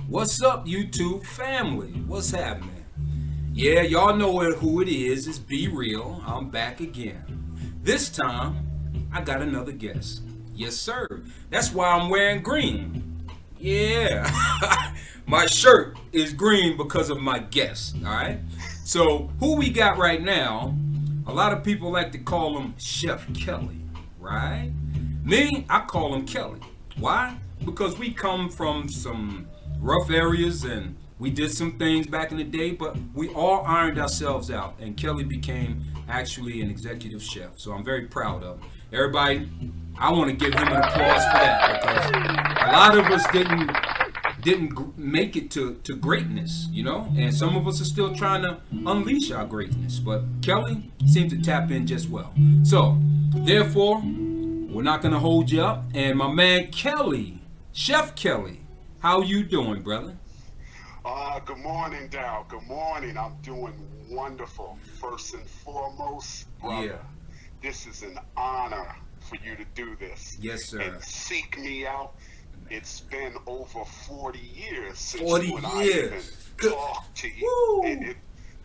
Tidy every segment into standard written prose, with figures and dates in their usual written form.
What's up, YouTube family? What's happening? Yeah, y'all know who it is. It's Be Real. I'm back again. This time, I got another guest. Yes, sir. That's why I'm wearing green. Yeah. My shirt is green because of my guest. All right. So, who we got right now? A lot of people like to call him Chef Kelly, right? Me, I call him Kelly. Why? Because we come from some rough areas and we did some things back in the day, but we all ironed ourselves out. And Kelly became actually an executive chef. So I'm very proud of him. Everybody, I want to give him an applause for that because a lot of us didn't make it to greatness, and some of us are still trying to unleash our greatness. But Kelly seemed to tap in just well. So, therefore, we're not gonna hold you up. And my man Kelly, Chef Kelly, how you doing, brother? Good morning, Dow. Good morning. I'm doing wonderful. First and foremost, brother, Yeah. this is an honor for you to do this. Yes, sir. And seek me out. It's been over 40 years since 40 you and I years. even Good. talked to you. Woo.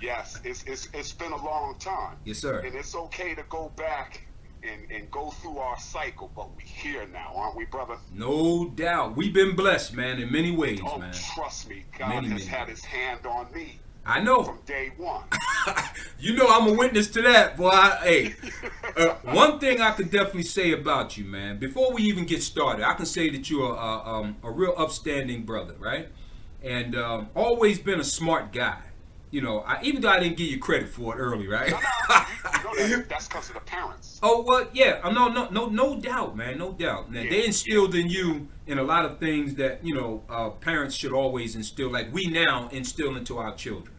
Yes, it's been a long time. Yes, sir. And it's okay to go back and go through our cycle, but we're here now, aren't we, brother? No doubt. We've been blessed, man, in many ways, Oh, man. trust me, God Many, has many had ways. his hand on me I know. from day one. You know I'm a witness to that, boy. Hey, one thing I could definitely say about you, man. Before we even get started, I can say that you're a real upstanding brother, right? And always been a smart guy. Even though I didn't give you credit for it early, right? No, that's because of the parents. Oh well, yeah. No doubt, man. No doubt. Now, they instilled in you in a lot of things that parents should always instill, like we now instill into our children.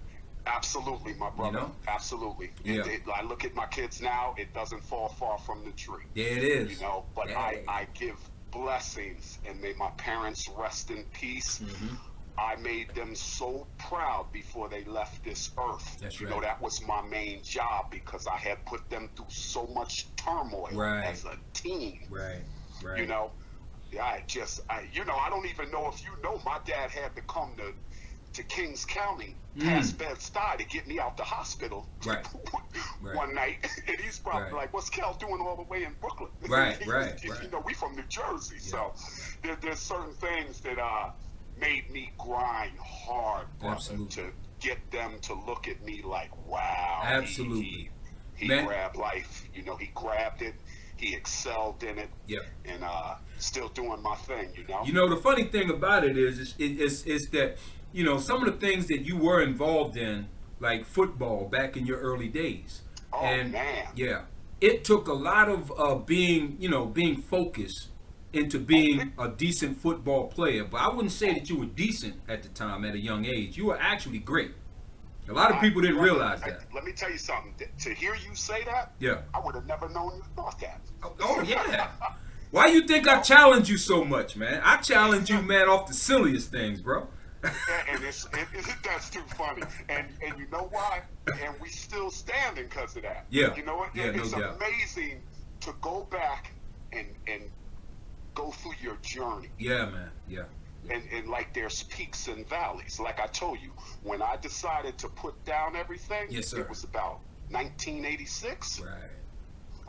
Absolutely, my brother. Absolutely. Yeah. I look at my kids now, it doesn't fall far from the tree. There it is. But Yeah. I give blessings, and may my parents rest in peace. Mm-hmm. I made them so proud before they left this earth. That's right. That was my main job because I had put them through so much turmoil Right. as a teen. Right. I don't even know if my dad had to come to Kings County, past Bed-Stuy, to get me out the hospital Right. one night. And he's probably Right. like, what's Cal doing all the way in Brooklyn? Right. We from New Jersey. Yeah. So there's certain things that made me grind hard, brother, Absolutely. to get them to look at me like, wow. Absolutely. He Man. grabbed life. He grabbed it. He excelled in it. Yep. And still doing my thing, The funny thing about it is that some of the things that you were involved in, like football back in your early days. Oh, And man. yeah, it took a lot of being focused into being a decent football player. But I wouldn't say that you were decent at the time at a young age. You were actually great. A lot of people didn't realize that. Let me tell you something. To hear you say that, Yeah. I would have never known you thought that. Oh yeah. Why you think I challenge you so much, man? I challenge you, man, off the silliest things, bro. And that's too funny. And you know why? And we still standing because of that. Yeah. You know what? Yeah, no It's doubt. amazing to go back and go through your journey. Yeah, man. Yeah. And like there's peaks and valleys. Like I told you, when I decided to put down everything, Yes, sir. it was about 1986. Right.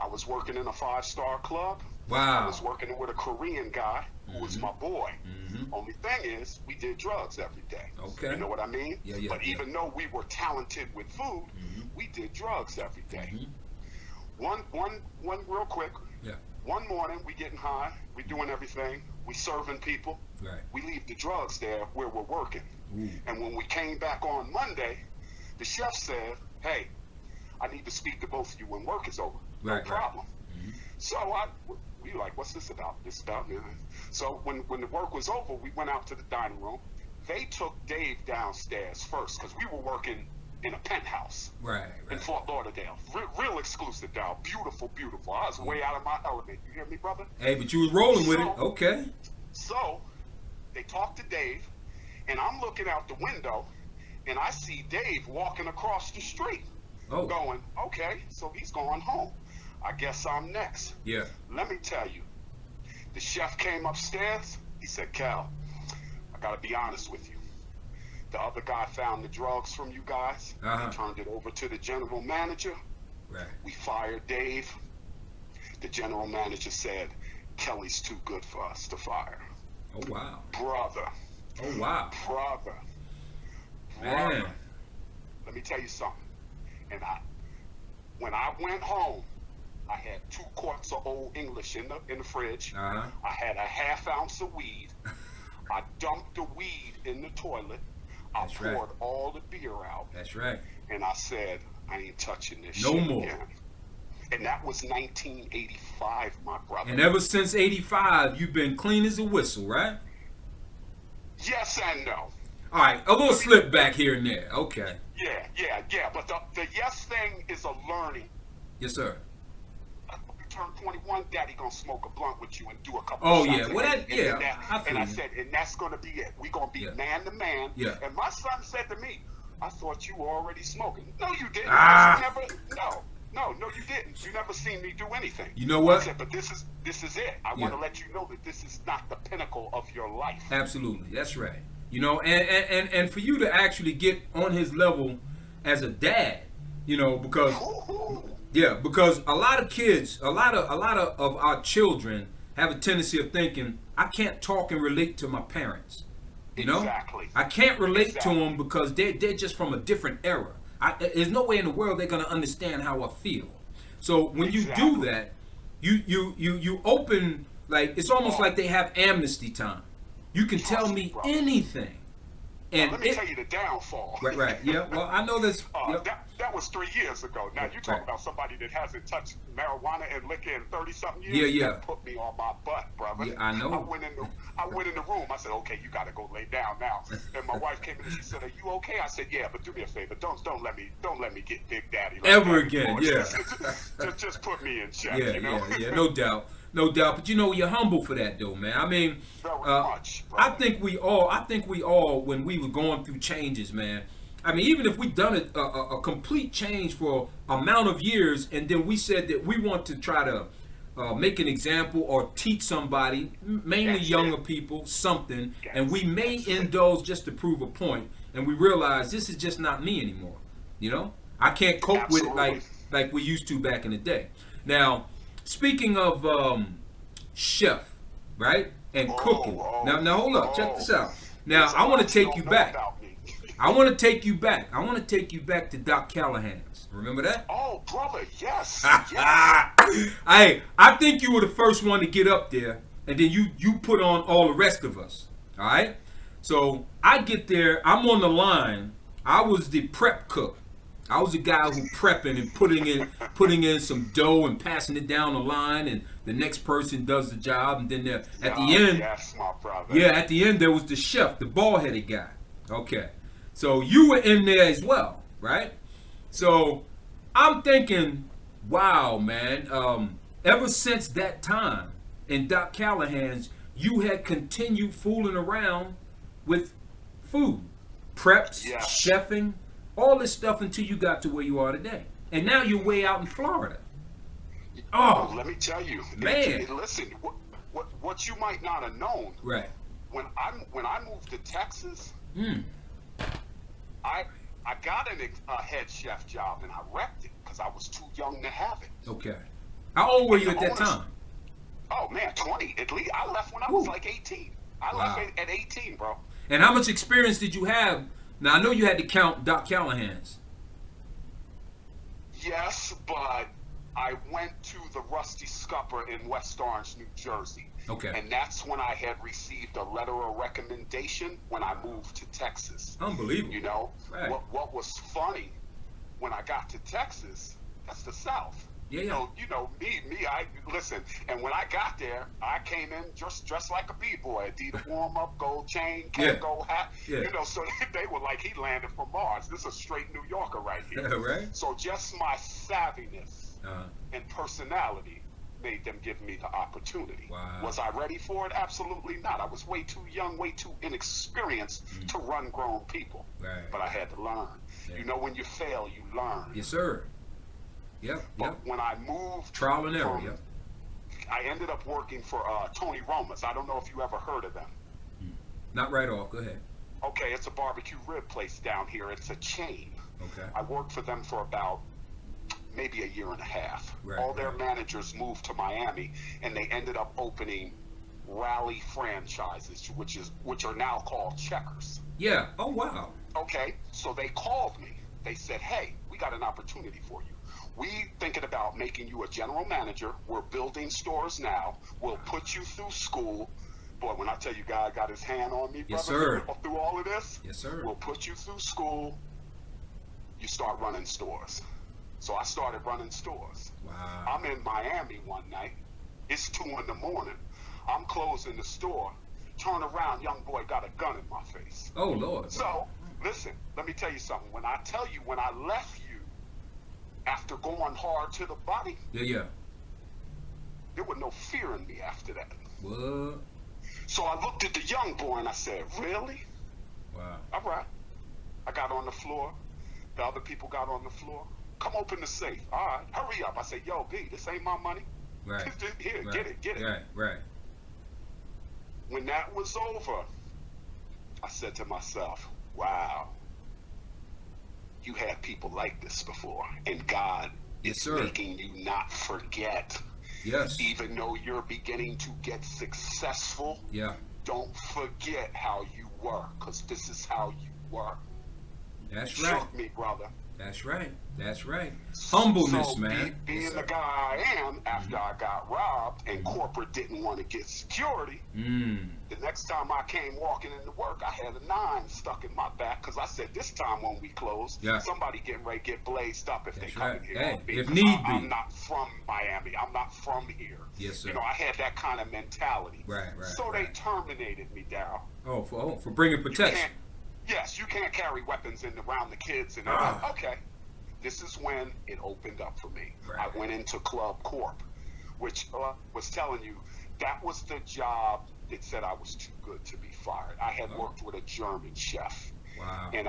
I was working in a 5-star club. I Wow. was working with a Korean guy who was my boy. Mhm. Only thing is, we did drugs every day. Okay. You know what I mean? Yeah, yeah, But yeah. even though we were talented with food, we did drugs every day. One real quick. Yeah. One morning, we getting high. We doing everything. We serving people. Right. We leave the drugs there where we're working. Ooh. And when we came back on Monday, the chef said, hey, I need to speak to both of you when work is over. No Right, right. problem. So we like, what's this about? This about me. So when the work was over, we went out to the dining room. They took Dave downstairs first because we were working in a penthouse Right. in Right. Fort Lauderdale. Real exclusive down. Beautiful, beautiful. I was way out of my element. You hear me, brother? Hey, but you was rolling with it. So- Okay. So they talked to Dave, and I'm looking out the window, and I see Dave walking across the street, Oh. going, okay, so he's going home. I guess I'm next. Yeah. Let me tell you, the chef came upstairs. He said, Cal, I got to be honest with you. The other guy found the drugs from you guys. Uh-huh. He turned it over to the general manager. Right. We fired Dave. The general manager said, Kelly's too good for us to fire. Oh wow. Brother. Oh wow. Brother. Man. Let me tell you something. And when I went home, I had 2 quarts of Old English in the fridge. Uh-huh. I had a half ounce of weed. I dumped the weed in the toilet. I That's poured right. all the beer out. That's right. And I said, I ain't touching this No shit more. again. And that was 1985, my brother. And ever since '85, you've been clean as a whistle, right? Yes and no. All right, a little slip back here and there. Okay. Yeah. But the yes thing is a learning. Yes, sir. You turn 21, daddy gonna smoke a blunt with you and do a couple Oh, shots. yeah. Well, and, that, yeah. I and feel I you. said, and that's gonna be it. We gonna be Yeah. man to man. Yeah. And my son said to me, I thought you were already smoking. No, you didn't. Ah. You never, no, you didn't. You never seen me do anything. You know what? I said, but this is it. I want to let you know that this is not the pinnacle of your life. Absolutely. That's right. You know, and for you to actually get on his level as a dad, you know, because because a lot of kids, a lot of our children have a tendency of thinking, I can't talk and relate to my parents. You know, Exactly. I can't relate Exactly. to them because they're just from a different era. There's no way in the world they're gonna understand how I feel. So when you do Exactly. that, you open, like, it's almost like they have amnesty time. You can tell Trust me me, brother. anything, and Let me tell you the downfall. right, yeah. Well, I know this. Yep. That was 3 years ago. Now you talking Right. about somebody that hasn't touched marijuana and liquor in 30-something years. Yeah. That put me on my butt, brother. Yeah, I know. I went in the room. I said, okay, you got to go lay down now. And my wife came in and she said, are you okay? I said, yeah, but do me a favor. Don't let me get Big Daddy like Ever that again, anymore. yeah. just put me in check. Yeah, you know? yeah, no doubt, no doubt. But you know, you're humble for that, though, man. I mean, Very much, I brother. think we all, when we were going through changes, man. I mean, even if we done a complete change for amount of years, and then we said that we want to try to make an example or teach somebody, mainly That's younger it. people, something, Yes, and we may that's it. indulge just to prove a point, and we realize this is just not me anymore. You know, I can't cope with it Absolutely. like we used to back in the day. Now, speaking of chef, right, and cooking. Now hold up, check this out. Now There's a I want to lot you take don't you know back. about me. I want to take you back. I want to take you back to Doc Callahan's. Remember that? Oh, brother, yes. yes. I think you were the first one to get up there, and then you put on all the rest of us. All right. So I get there. I'm on the line. I was the prep cook. I was the guy who prepping and putting in some dough and passing it down the line, and the next person does the job, and then at the end, Yes, my brother. yeah, at the end there was the chef, the bald-headed guy. Okay, so you were in there as well, right? So I'm thinking, wow, man. Ever since that time in Doc Callahan's, you had continued fooling around with food, preps, Yeah. chefing, all this stuff until you got to where you are today. And now you're way out in Florida. Oh, Oh, let me tell you, man. Listen, what you might not have known right. when I moved to Texas, Mm. I got a head chef job and I wrecked it because I was too young to have it. Okay. How old were you And at the that owners- time? Oh man, 20 at least. I left when I was Ooh. like 18. I Wow. left at 18, bro. And how much experience did you have? Now, I know you had to count Doc Callahan's. Yes, but I went to the Rusty Scupper in West Orange, New Jersey. Okay. And that's when I had received a letter of recommendation when I moved to Texas. Unbelievable. You know, Right. what was funny when I got to Texas, that's the South. Yeah. You know me. I listen. And when I got there, I came in dressed like a b-boy, Adidas warm up, gold chain, Yeah. gold hat. Yeah. You know, so they were like, he landed from Mars. This is a straight New Yorker right here. Right? So just my savviness Uh, and personality made them give me the opportunity. Wow. Was I ready for it? Absolutely not. I was way too young, way too inexperienced to run grown people. Right. But I had to learn. Yeah. You know, when you fail, you learn. yes, sir. Yep. But Yep. when I moved, Trial and error. from- Yep. I ended up working for Tony Roma's. I don't know if you ever heard of them. Not right off. Go ahead. Okay, it's a barbecue rib place down here. It's a chain. Okay. I worked for them for about maybe a year and a half. Right, All their right. managers moved to Miami, and they ended up opening Rally franchises, which are now called Checkers. Yeah. Oh wow. Okay, so they called me. They said, "Hey, we got an opportunity for you. We thinking about making you a general manager. We're building stores now. We'll put you through school." Boy, when I tell you, God got his hand on me, Yes, brother, sir. through all of this. Yes, sir. We'll put you through school. You start running stores. So I started running stores. Wow. I'm in Miami one night. It's 2 in the morning. I'm closing the store. Turn around, young boy got a gun in my face. Oh Lord. So, listen, let me tell you something. When I tell you, when I left you after going hard to the body, Yeah, yeah. there was no fear in me after that. What? So I looked at the young boy and I said, "Really? Wow. All right." I got on the floor. The other people got on the floor. "Come open the safe." "All right, hurry up." I said, "Yo, B, this ain't my money. Right. Here, Right. get it. Right. Right. When that was over, I said to myself, "Wow, you had people like this before, and God Yes, is sir. making you not forget. Yes. Even though you're beginning to get successful, Yeah. don't forget how you were, because this is how you were." That's right. Shook me, brother. That's right. That's right. Humbleness, So, man. being Yes, the sir. guy I am, after I got robbed and corporate didn't want to get security, the next time I came walking into work, I had a 9 stuck in my back because I said, this time when we close, Yeah. somebody getting ready to get blazed up if they That's come right. in here Hey, on me. if 'Cause need be. I'm not from Miami. I'm not from here. Yes, sir. You know, I had that kind of mentality. Right, right, So they right. terminated me down. Oh, for bringing You protection. can't, yes, you can't carry weapons in around the kids. And Ah. okay, this is when it opened up for me. Right. I went into Club Corp, which was telling you that was the job that said I was too good to be fired. I had worked with a German chef. Wow. And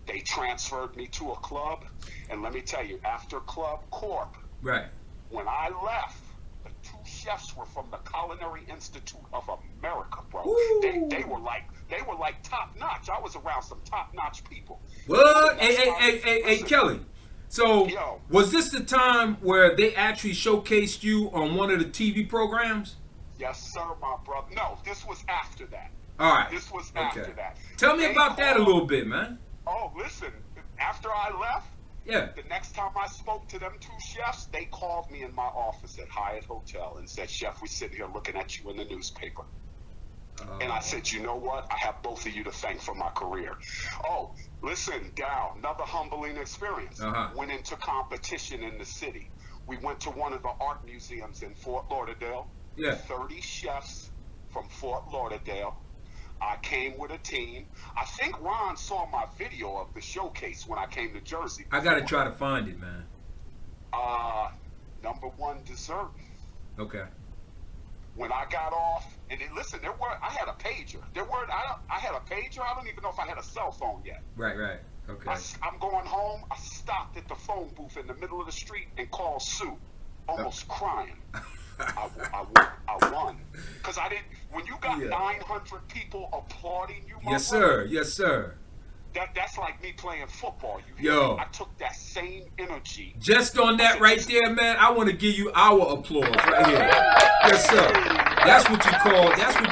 they transferred me to a club. And let me tell you, after Club Corp, Right. when I left, the 2 chefs were from the Culinary Institute of America, bro. Woo. They were like top notch. I was around some top notch people. What? That's Hey, why- hey, hey, hey, listen, Kelly. So, Yo. was this the time where they actually showcased you on one of the TV programs? Yes, sir, my brother. No, this was after that. All right. This was Okay. after that. Tell me They about that a called- little bit, man. Oh, listen. After I left, Yeah. the next time I spoke to them 2 chefs, they called me in my office at Hyatt Hotel and said, "Chef, we're sitting here looking at you in the newspaper." And I said, "You know what? I have both of you to thank for my career." Oh, listen, Dow, another humbling experience. Uh-huh. Went into competition in the city. We went to one of the art museums in Fort Lauderdale. Yeah. 30 chefs from Fort Lauderdale. I came with a team. I think Ron saw my video of the showcase when I came to Jersey. I gotta try to find it, man. Number 1 dessert. Okay. When I got off, and then, listen, I had a pager. I had a pager. I don't even know if I had a cell phone yet. Right, right. Okay. I'm going home. I stopped at the phone booth in the middle of the street and called Sue, almost crying. I won. Because I didn't, when you got Yeah. 900 people applauding you, my Yes, brother, sir. Yes, sir. that's like me playing football. You hear Yo. me? I took that same energy. Just on that right there, man, I want to give you our applause right here. Yes, sir. That's what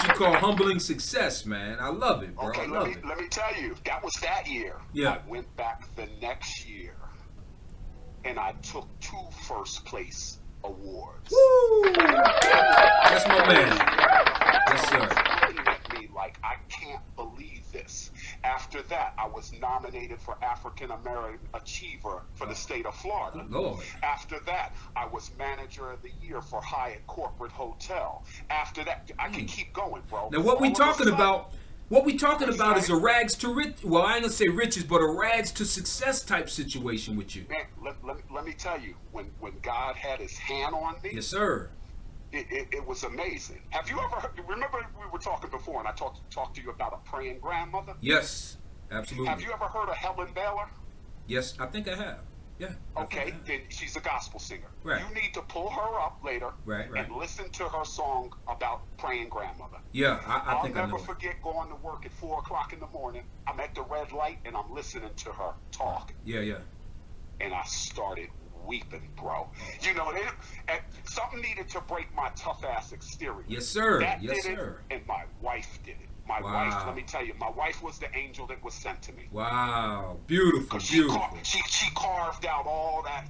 you call humbling success, man. I love it, bro. Okay, I love it. let me tell you, that was that year. Yeah. I went back the next year, and I took 2 first place awards. Woo! That's my man. Yes, sir. Looking at me like, I can't believe this. After that, I was nominated for African American Achiever for the state of Florida. Good Lord. After that, I was Manager of the Year for Hyatt Corporate Hotel. After that, I can keep going, bro. Now, what we All of a talking sudden- about? What we talking What's about that? is a rags to rich. Well, I ain't gonna say riches, but a rags to success type situation with you. Man, let me tell you, when God had his hand on me, Yes, sir. it was amazing. Have you ever heard, remember we were talking before and I talked to you about a praying grandmother? Yes, absolutely. Have you ever heard of Helen Baylor? Yes, I think I have. Yeah. Okay, then she's a gospel singer. Right. You need to pull her up later Right. and listen to her song about praying grandmother. Yeah, I I'll think I know never it. forget going to work at 4 o'clock in the morning. I'm at the red light and I'm listening to her talk. Yeah. And I started weeping, bro. You know, something needed to break my tough ass exterior. Yes, sir. That Yes, did sir. it, and my wife did it. My Wow. wife, let me tell you, my wife was the angel that was sent to me. Wow. Beautiful, Because beautiful. she carved out all that.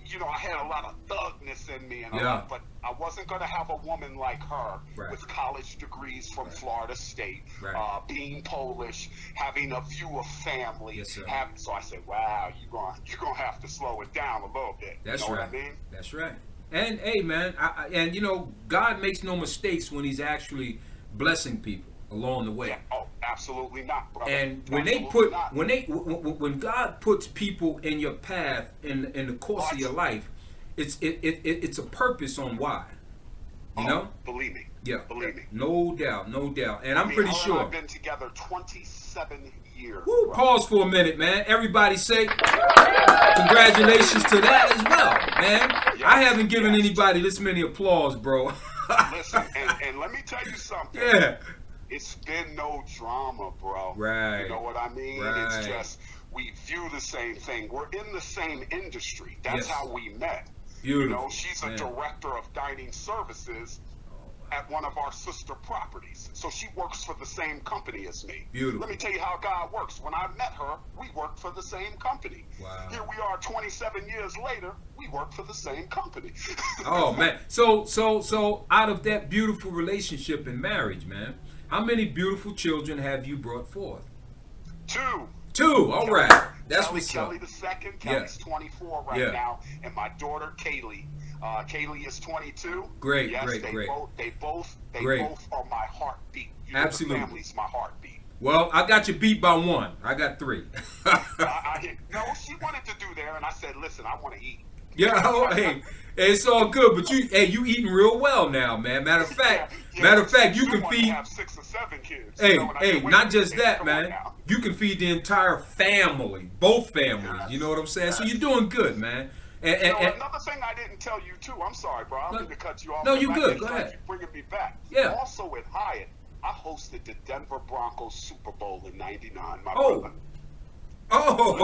You know, I had a lot of thugness in me, and Yeah. but I wasn't going to have a woman like her Right. with college degrees from Right. Florida State, Right. being Polish, having a view of family. Yes, sir. So I said, wow, you're gonna have to slow it down a little bit. That's you know right. what I mean? That's right. And hey, man, and you know, God makes no mistakes when He's actually blessing people along the way. Yeah. Oh, absolutely not, brother. And when they Absolutely put not. when God puts people in your path in the course of your life, it's a purpose on why. You know? Believe me. Yeah. Believe me. No doubt, no doubt. And I'm I mean, pretty her sure. and I've been together 27 years. Woo, bro. pause for a minute, man. Everybody say congratulations to that as well, man. Yes, I haven't given yes. anybody this many applause, bro. Listen, and let me tell you something. Yeah. It's been no drama, bro. Right. You know what I mean? Right. It's just we view the same thing. We're in the same industry. That's Yes. how we met. Beautiful. You know, she's a Man. director of dining services at one of our sister properties. So she works for the same company as me. Beautiful. Let me tell you how God works. When I met her, we worked for the same company. Wow. Here we are 27 years later, we work for the same company. Oh man. So out of that beautiful relationship and marriage, man, how many beautiful children have you brought forth? Two. All right. That's what's Kelly up. the second. Yeah. Kelly's 24 right Yeah. now, and my daughter Kaylee. Kaylee is 22. Great, Yes, great, they great. both Great. are my heartbeat. You know, Absolutely. the family's my heartbeat. Well, I got you beat by one. I got three. No, she wanted to do there, and I said, listen, I want to eat. Yeah, oh, hey, it's all good, but you eating real well now, man. Matter of fact, you can want to feed. have 6 or 7 kids. Hey, you know, and I said, wait not a just minute, that, come on man. now. You can feed the entire family, both families. You know what I'm saying? So you're doing good, man. And Another thing I didn't tell you too. I'm sorry, bro. I No, didn't mean to cut you off. no, you but good. it's Go like ahead. You're bringing me back. Yeah. Also at Hyatt, I hosted the Denver Broncos Super Bowl in '99. My Oh. brother. oh,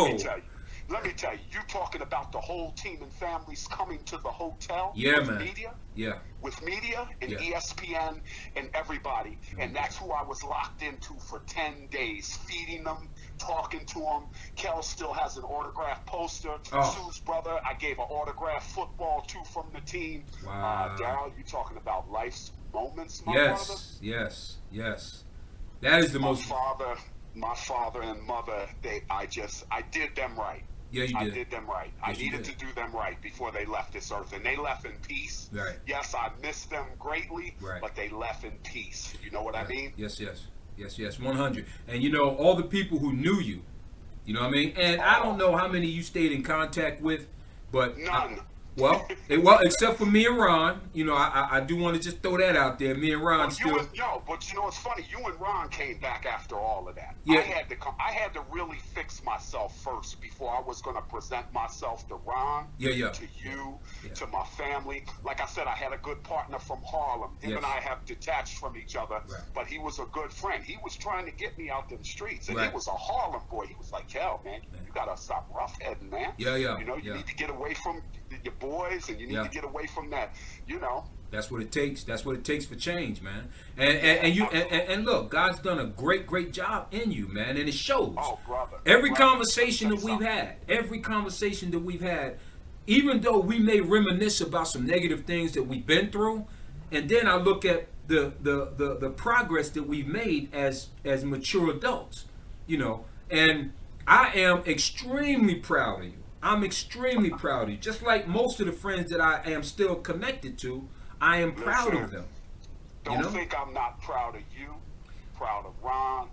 Let me tell you. You talking about the whole team and families coming to the hotel? Yeah, with man. Media, yeah, with media and Yeah. ESPN and everybody, and that's who I was locked into for 10 days, feeding them, talking to them. Kel still has an autographed poster. Oh. Sue's brother, I gave an autographed football to from the team. Wow. Daryl, you talking about life's moments, my brother? yes. That is the most. My father and mother, I did them right. Yeah, you I did. did them right. I Yes, you needed did. to do them right before they left this earth, and they left in peace. Right. Yes, I miss them greatly, Right. but they left in peace. You know what I mean? Yes, 100. And you know all the people who knew you. You know what I mean? And I don't know how many you stayed in contact with, but None. Well, except for me and Ron. You know, I do want to just throw that out there. Me and Ron But still. but you know what's funny? You and Ron came back after all of that. Yeah. I had to really fix myself first before I was going to present myself to Ron, Yeah. to you, Yeah. to my family. Like I said, I had a good partner from Harlem. Him Yes. and I have detached from each other, Right. but he was a good friend. He was trying to get me out them streets, and Right. he was a Harlem boy. He was like, "Kel, man, you got to stop roughheading, man. Yeah. You know, you Yeah. need to get away from your boys, and you need Yeah. to get away from that, you know." That's what it takes. That's what it takes for change, man. And look, God's done a great job in you, man, and it shows. Oh, brother. Every Brother, conversation let that me we've had, even though we may reminisce about some negative things that we've been through, and then I look at the progress that we've made as mature adults, you know, and I am extremely proud of you. I'm extremely proud of you. Just like most of the friends that I am still connected to, I am proud of them. Don't You know? think I'm not proud of you, proud of Ron.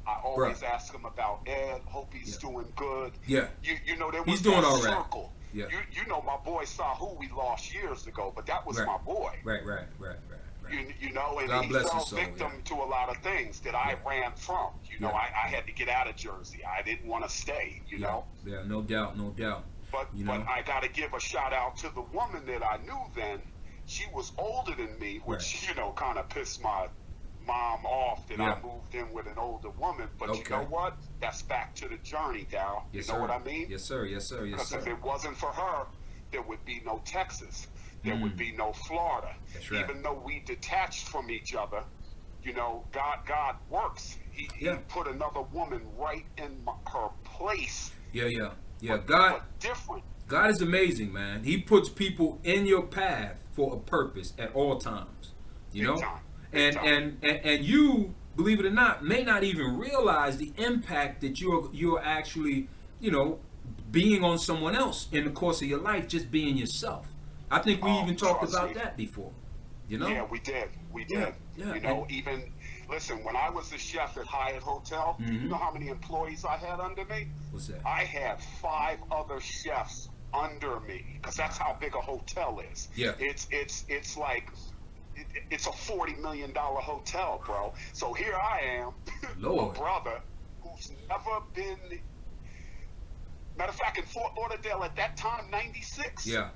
I always ask him about Ed. Hope he's doing good. Yeah. You know, there He's was doing that all right. circle. Yeah. You know, my boy Sahu we lost years ago, but that was Right. my boy. Right. You know, and God he bless fell his soul, victim yeah. to a lot of things that I ran from. You know, Yeah. I had to get out of Jersey. I didn't want to stay, you know. Yeah, no doubt. But You but know. I got to give a shout out to the woman that I knew then. She was older than me, Right. which kind of pissed my mom off that Yeah. I moved in with an older woman. But you Okay. know what? That's back to the journey, Dal. Yes, You know sir. what I mean? Yes, sir. Yes, sir. Yes, Because if sir. it wasn't for her, there would be no Texas. There would Mm. be no Florida. That's right. Even though we detached from each other, God works. He Yeah. put another woman right in her place, Yeah, yeah, yeah. but, God, but different. God is amazing, man. He puts people in your path for a purpose at all times. You Big know, time. Big and time. and you, believe it or not, may not even realize the impact that you're actually, being on someone else in the course of your life, just being yourself. I think we Oh, even talked trust about me. that before. You know? Yeah, we did. We Yeah, did. yeah. Even listen, when I was the chef at Hyatt Hotel, Mhm. you know how many employees I had under me? What's that? I had 5 other chefs under me because that's how big a hotel is. Yeah. It's like it's a $40 million hotel, bro. So here I am, Lord. a brother who's never been. Matter of fact, in Fort Lauderdale at that time, '96. Yeah.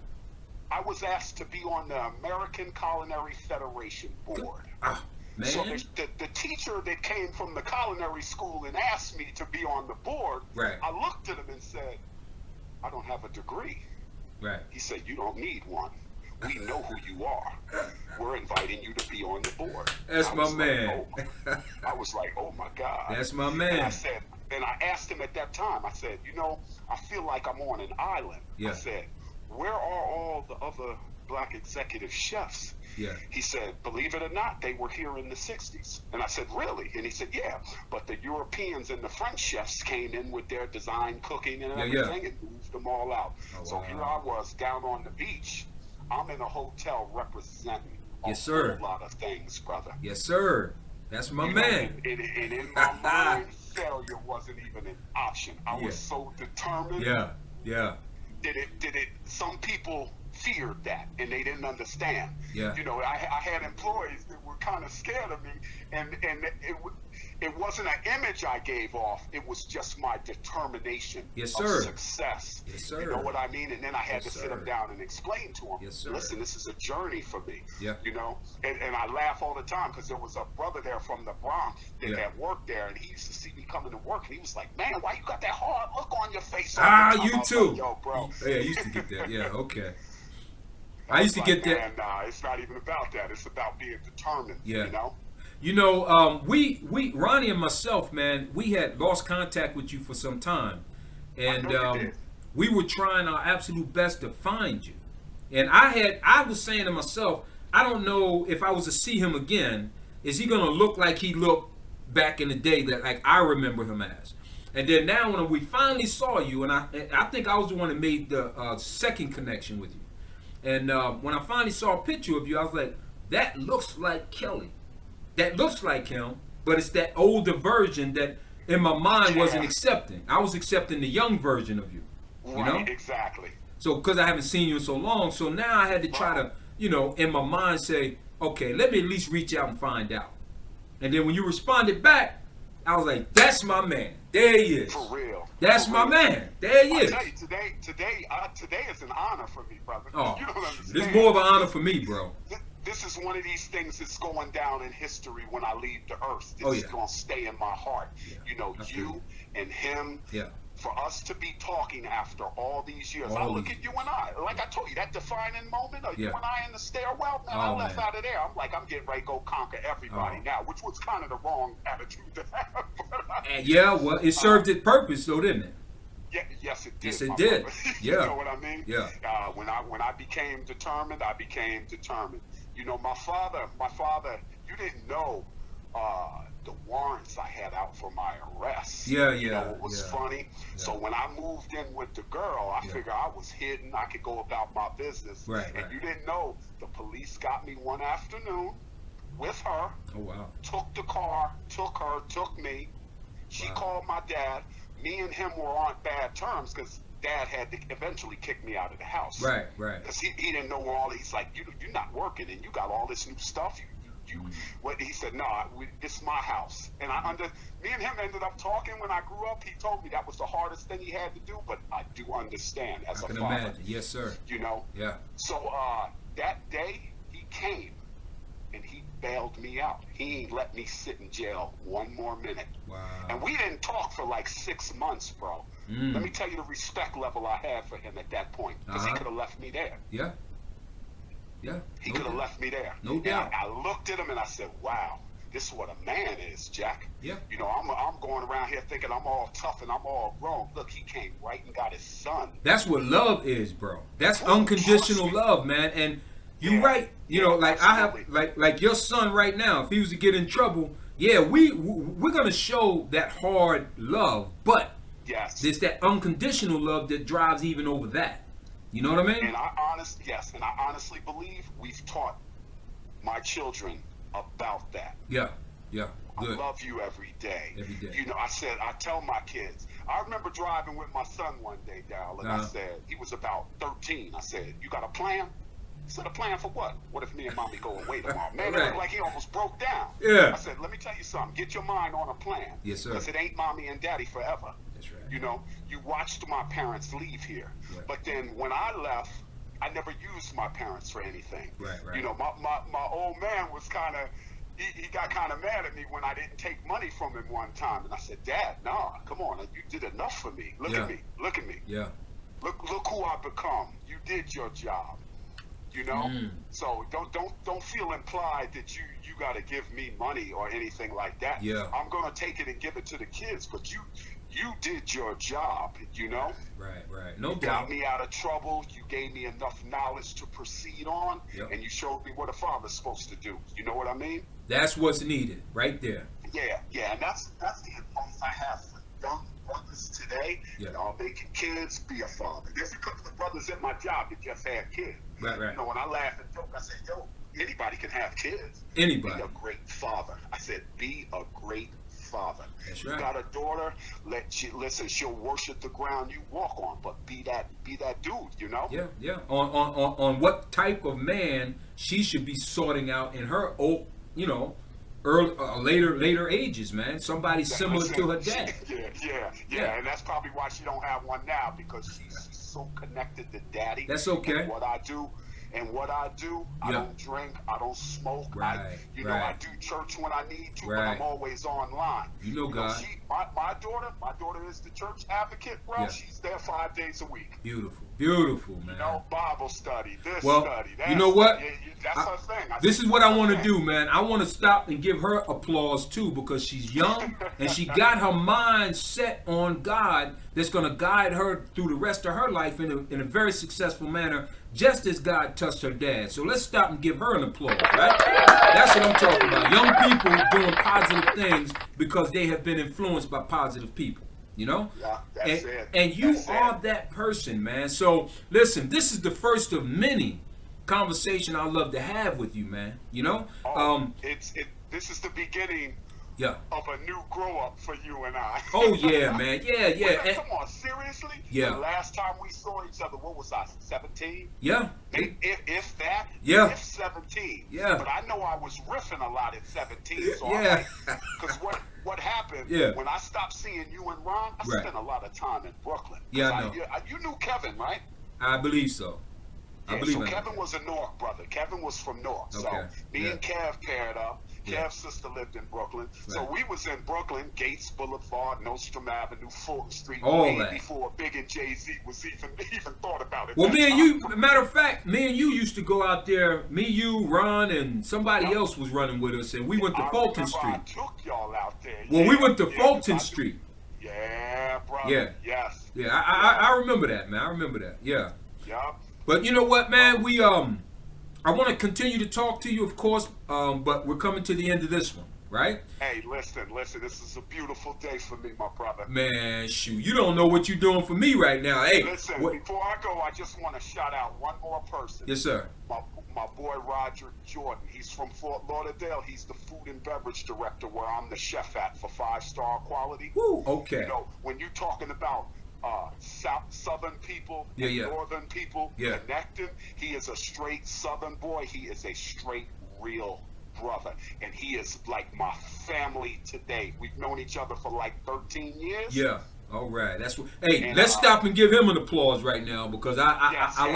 I was asked to be on the American Culinary Federation board. Ah, man. So the teacher that came from the culinary school and asked me to be on the board, Right. I looked at him and said, I don't have a degree. Right. He said, you don't need one. We know who you are. We're inviting you to be on the board. That's I my was like, man. I was like, oh my God. That's my And man. I asked him at that time, I said, I feel like I'm on an island. Yeah. I said, where are all the other black executive chefs? Yeah. He said, believe it or not, they were here in the 60s. And I said, really? And he said, yeah. But the Europeans and the French chefs came in with their design cooking and everything and moved them all out. Oh, so wow. here I was down on the beach. I'm in a hotel representing a Yes, sir. whole lot of things, brother. Yes, sir. That's my You know, man. and in my mind, failure wasn't even an option. I Yeah. was so determined. Yeah. Yeah. Did it? Some people feared that, and they didn't understand. Yeah. I had employees that were kind of scared of me, and it wasn't an image I gave off. It was just my determination Yes, of sir. success. Yes, sir. You know what I mean? And then I had Yes, to sit sir. them down and explain to them. Yes, sir. Listen, this is a journey for me. Yeah. And I laugh all the time because there was a brother there from the Bronx that Yeah. had worked there, and he used to see me coming to work, and he was like, "Man, why you got that hard look on your face?" all the time?" You I was too. like, Yo, bro. Yeah, I used to get that. Yeah. Okay. I used to get that. Man, nah, it's not even about that. It's about being determined. Yeah. You know. We Ronnie and myself, man, we had lost contact with you for some time, and I know you did. we were trying our absolute best to find you. And I was saying to myself, I don't know if I was to see him again, is he gonna look like he looked back in the day that like I remember him as? And then now when we finally saw you, and I think I was the one that made the second connection with you. And when I finally saw a picture of you, I was like, that looks like Kelly. That looks like him, but it's that older version that in my mind wasn't accepting. I was accepting the young version of you. You know? Right, exactly. So because I haven't seen you in so long, so now I had to try to, in my mind say, okay, let me at least reach out and find out. And then when you responded back, I was like, that's my man. There he is. For real. That's For my real. man. There he is. I tell you, today is an honor for me, brother. Oh, You don't understand. this is more of an honor for me, bro. This is one of these things that's going down in history when I leave the earth. This Oh, is yeah. going to stay in my heart. Yeah, I feel You you. and him. Yeah. For us to be talking after all these years. I All look these at you and I. Like I told you, that defining moment of you Yeah. and I in the stairwell, man, Oh, I left man. out of there. I'm like, I'm getting ready to go conquer everybody Oh. now, which was kind of the wrong attitude to have. And yeah, well, it served its purpose, though, didn't it? Yes, it did. Yes, it my did. brother. Yeah. You know what I mean? Yeah. When I became determined, I became determined. My father, you didn't know the warrants I had out for my arrest. Yeah, You know yeah, what was yeah. funny? So when I moved in with the girl, I Yeah. figured I was hidden. I could go about my business. Right, And right. you didn't know the police got me one afternoon with her, Oh, wow. took the car, took her, took me. She Wow. called my dad. Me and him were on bad terms because Dad had to eventually kick me out of the house. Right, right. Because he didn't know he's like, you're not working and you got all this new stuff. You, what he said, nah, it's my house. And me and him ended up talking when I grew up. He told me that was the hardest thing he had to do, but I do understand as a I can father. imagine. Yes, sir. You know? Yeah. So that day he came and he bailed me out. He ain't let me sit in jail one more minute. Wow. And we didn't talk for like 6 months, bro. Let me tell you the respect level I had for him at that point, because he could have left me there. Yeah. Yeah. He could have left me there. No doubt. I looked at him and I said, wow, this is what a man is, Jack. Yeah. You know, I'm going around here thinking I'm all tough and I'm all grown. Look, he came right and got his son. That's what love is, bro. That's unconditional love, man. And you're right. You know, like absolutely. I have, like your son right now. If he was to get in trouble, yeah, we're gonna show that hard love, but yes, there's that unconditional love that drives even over that. You know what I mean? And I honestly believe we've taught my children about that. Yeah, yeah. Good. I love you every day. Every day. You know, I tell my kids. I remember driving with my son one day, Dal, and I said, he was about 13. I said, you got a plan? He said, a plan for what? What if me and mommy go away tomorrow? Man, it looked like he almost broke down. Yeah. I said, let me tell you something. Get your mind on a plan. Yes, sir. Because it ain't mommy and daddy forever. That's right. You know, you watched my parents leave here. Right. But then when I left, I never used my parents for anything. Right, right. You know, my old man was kind of, he got kind of mad at me when I didn't take money from him one time. And I said, Dad, nah, come on. You did enough for me. Look at me. Look at me. Yeah. Look who I've become. You did your job. You know? So don't feel implied that you got to give me money or anything like that. Yeah. I'm going to take it and give it to the kids, but you did your job, you know? Right. No doubt. You got me out of trouble. You gave me enough knowledge to proceed on, and you showed me what a father's supposed to do. You know what I mean? That's what's needed right there. Yeah, and that's the advice I have for young brothers today. Yeah. You know, making kids, be a father. There's a couple of brothers at my job that just had kids. Right. You know, when I laugh and joke, I say, yo, anybody can have kids. Anybody. Be a great father. I said, be a great father. That's you right. got a daughter, listen, she'll worship the ground you walk on, but be that dude, you know? Yeah. On what type of man she should be sorting out in her later ages, man. Somebody similar to her dad. Yeah. And that's probably why she don't have one now, because she's so connected to daddy. That's okay. And what I do, I don't drink, I don't smoke. Right. I do church when I need to, but I'm always online. You know God. My daughter is the church advocate, bro. Yeah. She's there 5 days a week. Beautiful, man. You know, Bible study, study, that. You know what? That's her thing. This is what I want to do, man. I want to stop and give her applause too, because she's young and she got her mind set on God that's going to guide her through the rest of her life in a very successful manner, just as God touched her dad. So let's stop and give her an applause, right? That's what I'm talking about. Young people doing positive things because they have been influenced by positive people. You know? Yeah, that's it. And you are that person, man. So listen, this is the first of many conversation I love to have with you, man. You know? This is the beginning of a new grow up for you and I. Oh yeah, man. Yeah. Come on, seriously? Yeah. The last time we saw each other, what was I, 17? Yeah. If that? Yeah. If 17. Yeah. But I know I was riffing a lot at 17. So because what happened when I stopped seeing you and Ron, I spent a lot of time in Brooklyn. Yeah, I know. You knew Kevin, right? I believe so. So Kevin was a Newark brother. Kevin was from Newark. Okay. So me and Kev paired up. Kev's sister lived in Brooklyn. Right. So we was in Brooklyn, Gates Boulevard, Nostrum Avenue, Fulton Street, before Big and Jay-Z was even thought about it. Well, matter of fact, me and you used to go out there, you, Ron, and somebody else was running with us, and we went to Fulton Street. I took y'all out there. Well, we went to Fulton Street. Yeah, brother. Yeah. Yes. Yeah, I remember that, man. I remember that. Yeah. Yeah. But you know what, man? I want to continue to talk to you, of course, but we're coming to the end of this one, right? Hey, listen. This is a beautiful day for me, my brother. Man, shoot, you don't know what you're doing for me right now. Hey, listen, before I go, I just want to shout out one more person. Yes, sir. My boy Roger Jordan. He's from Fort Lauderdale. He's the food and beverage director where I'm the chef at for 5-star quality. Woo, okay. You know, when you're talking about Southern people, Northern people connected. He is a straight Southern boy. He is a straight, real brother, and he is like my family today. We've known each other for like 13 years. Yeah. All right. That's what. Hey, And, let's stop and give him an applause right now because Yes, I yes.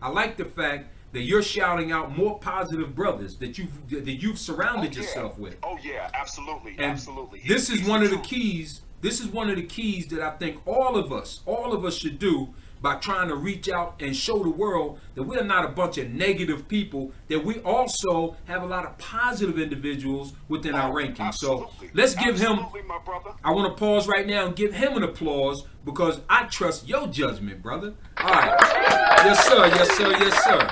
like the fact that you're shouting out more positive brothers that you've surrounded yourself with. Oh yeah, absolutely, And absolutely. this is He's one the of the truth. keys. This is one of the keys that I think all of us should do by trying to reach out and show the world that we're not a bunch of negative people, that we also have a lot of positive individuals within our rankings. So Absolutely. let's give him, Absolutely, my brother. I want to pause right now and give him an applause because I trust your judgment, brother. All right. Yes, sir. Yes, sir. Yes, sir.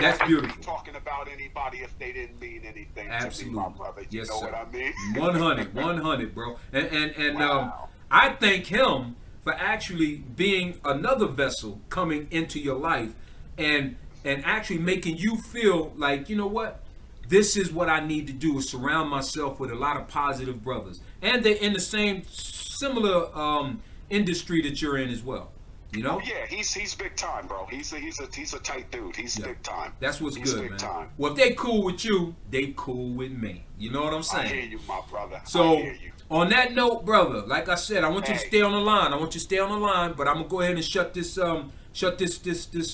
That's I wouldn't be beautiful. talking about anybody if they didn't mean anything Absolutely. to me, my brother. You Yes, know sir. what I mean? 100, bro. And Wow. I thank him for actually being another vessel coming into your life and actually making you feel like, you know what? This is what I need to do is surround myself with a lot of positive brothers. And they're in the same similar industry that you're in as well. You know? Oh yeah, he's big time, bro. He's a tight dude. He's Yeah. big time. That's what's He's good, big man. time. Well, if they cool with you, they cool with me. You know what I'm I saying? hear you, my brother. So, I hear you. on that note, brother, like I said, I want you to Hey. stay on the line. But I'm gonna go ahead and shut this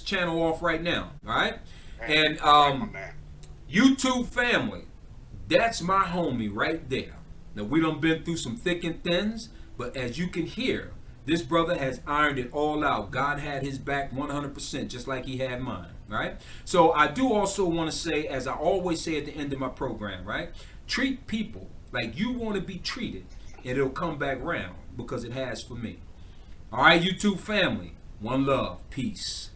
channel off right now. All right? Hey, And all right, my man. YouTube family, that's my homie right there. Now we done been through some thick and thins, but as you can hear, this brother has ironed it all out. God had his back 100%, just like he had mine, right? So I do also want to say, as I always say at the end of my program, right? Treat people like you want to be treated, and it'll come back round because it has for me. All right, YouTube family, one love, peace.